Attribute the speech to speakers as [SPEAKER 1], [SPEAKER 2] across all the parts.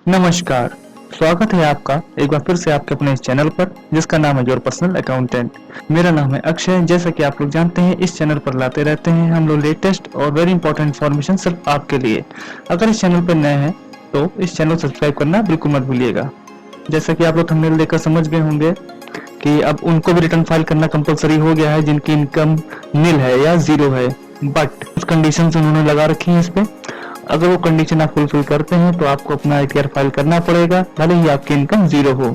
[SPEAKER 1] नमस्कार। स्वागत है आपका एक बार फिर से आपके अपने इस चैनल पर जिसका नाम है योर पर्सनल अकाउंटेंट। मेरा नाम है अक्षय। जैसा कि आप लोग जानते हैं इस चैनल पर लाते रहते हैं हम लोग लेटेस्ट और वेरी इंपॉर्टेंट इन्फॉर्मेशन सिर्फ आपके लिए। अगर इस चैनल पर नए हैं तो इस चैनल को सब्सक्राइब करना बिल्कुल मत भूलिएगा। जैसा कि आप लोग थंबनेल देखकर समझ गए होंगे कि अब उनको भी रिटर्न फाइल करना कंपलसरी हो गया है जिनकी इनकम नील है या जीरो है, बट उस कंडीशन उन्होंने लगा रखी है इस पे। अगर वो कंडीशन आप फुलफिल करते हैं तो आपको अपना आईटीआर फाइल करना पड़ेगा भले ही आपकी इनकम जीरो हो।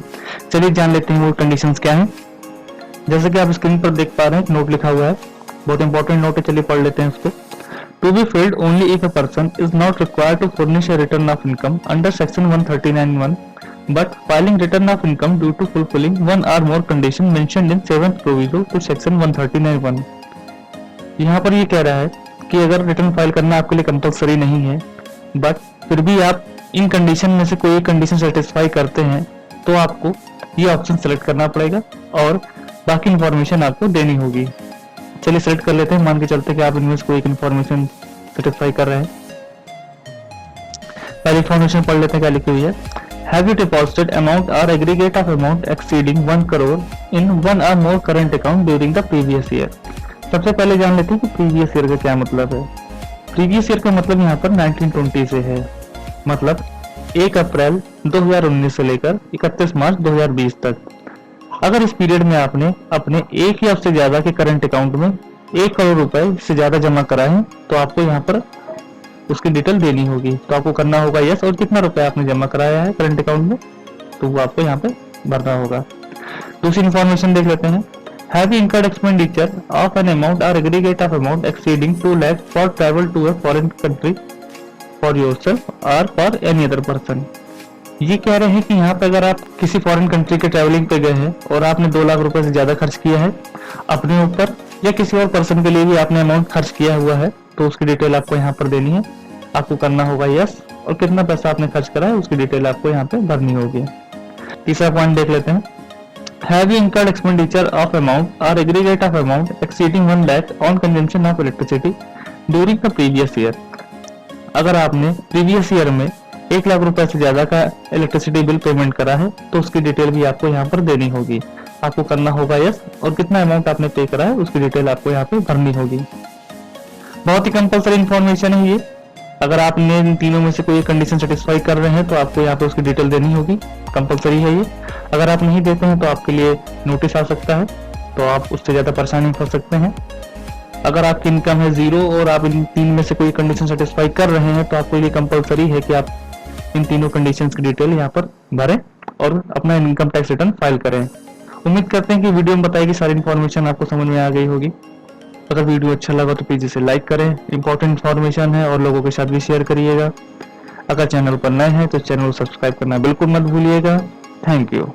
[SPEAKER 1] चलिए जान लेते हैं वो कंडीशंस क्या हैं। जैसे कि आप स्क्रीन पर देख पा रहे हैं नोट लिखा हुआ है, बहुत इंपॉर्टेंट नोट है, चलिए पढ़ लेते हैं उसको। To be filled only if a person is not required to furnish a return of income under section 139(1) but filing return of income due to fulfilling one or more condition mentioned in 7th proviso to section 139(1)। यहाँ पर ये कह रहा है कि अगर return file करना आपके लिए कंपलसरी नहीं है बट फिर भी आप इन कंडीशन में से कोई एक कंडीशन सेटिस्फाई करते हैं तो आपको ये ऑप्शन सेलेक्ट करना पड़ेगा और बाकी इंफॉर्मेशन आपको देनी होगी। चलिए सेलेक्ट कर लेते हैं। मान के चलते कि आप इनमें से कोई एक इंफॉर्मेशन सेटिस्फाई कर रहे हैं। पहली इंफॉर्मेशन पढ़ लेते हैं क्या लिखी हुई है। Have you deposited amount or aggregate of amount exceeding 1 crore in one or more current account during the previous year? सबसे पहले जान लेते हैं कि प्रीवियस ईयर का क्या मतलब है। प्रीवियस ईयर का मतलब यहाँ पर 1920 से है, मतलब 1 अप्रैल 2019 से लेकर 31 मार्च 2020 तक। अगर इस पीरियड में आपने अपने एक या उससे ज्यादा के करंट अकाउंट में 1 करोड़ रुपए से ज्यादा जमा कराए हैं तो आपको यहाँ पर उसकी डिटेल देनी होगी। तो आपको करना होगा यस और कितना रुपया आपने जमा कराया है करंट अकाउंट में तो वो आपको यहाँ पे भरना होगा। दूसरी इन्फॉर्मेशन देख लेते हैं। Have you incurred expenditure of an amount or aggregate of amount exceeding 2 lakh for travel to a foreign country for yourself or for any other person? ये कह रहे हैं कि यहाँ पे अगर आप किसी फॉरेन कंट्री के ट्रैवलिंग पे गए हैं और आपने 2 लाख रुपए से ज्यादा खर्च किया है अपने ऊपर या किसी और पर्सन के लिए भी आपने अमाउंट खर्च किया हुआ है तो उसकी डिटेल आपको यहाँ पर देनी है। आपको करना होगा यस और कितना पैसा आपने खर्च करा है उसकी डिटेल आपको यहाँ पे भरनी होगी। तीसरा पॉइंट देख लेते हैं। Have you incurred expenditure of amount or aggregate of amount exceeding 1 lakh on consumption of electricity during the previous year? अगर आपने प्रीवियस ईयर में 1 लाख रुपए से ज्यादा का इलेक्ट्रिसिटी बिल पेमेंट करा है तो उसकी डिटेल भी आपको यहाँ पर देनी होगी। आपको करना होगा यस और कितना अमाउंट आपने पे करा है उसकी डिटेल आपको यहाँ पे भरनी होगी। बहुत ही कंपलसरी इन्फॉर्मेशन है ये। अगर आपने इन तीनों में से कोई कंडीशन सेटिस्फाई कर रहे हैं तो आपको यहाँ पे उसकी डिटेल देनी होगी, कंपलसरी है ये। अगर आप नहीं देते हैं तो आपके लिए नोटिस आ सकता है तो आप उससे ज्यादा परेशानी कर सकते हैं। अगर आपकी इनकम है जीरो और आप इन तीन में से कोई कंडीशन सेटिस्फाई कर रहे हैं तो आपको ये कंपलसरी है कि आप इन तीनों कंडीशन की डिटेल यहाँ पर भरें और अपना इनकम टैक्स रिटर्न फाइल करें। उम्मीद करते हैं कि वीडियो में बताई गई सारी इन्फॉर्मेशन आपको समझ में आ गई होगी। अगर वीडियो अच्छा लगा तो प्लीज इसे लाइक करें, इंपॉर्टेंट इन्फॉर्मेशन है और लोगों के साथ भी शेयर करिएगा। अगर चैनल पर नए हैं तो चैनल को सब्सक्राइब करना बिल्कुल मत भूलिएगा। Thank you.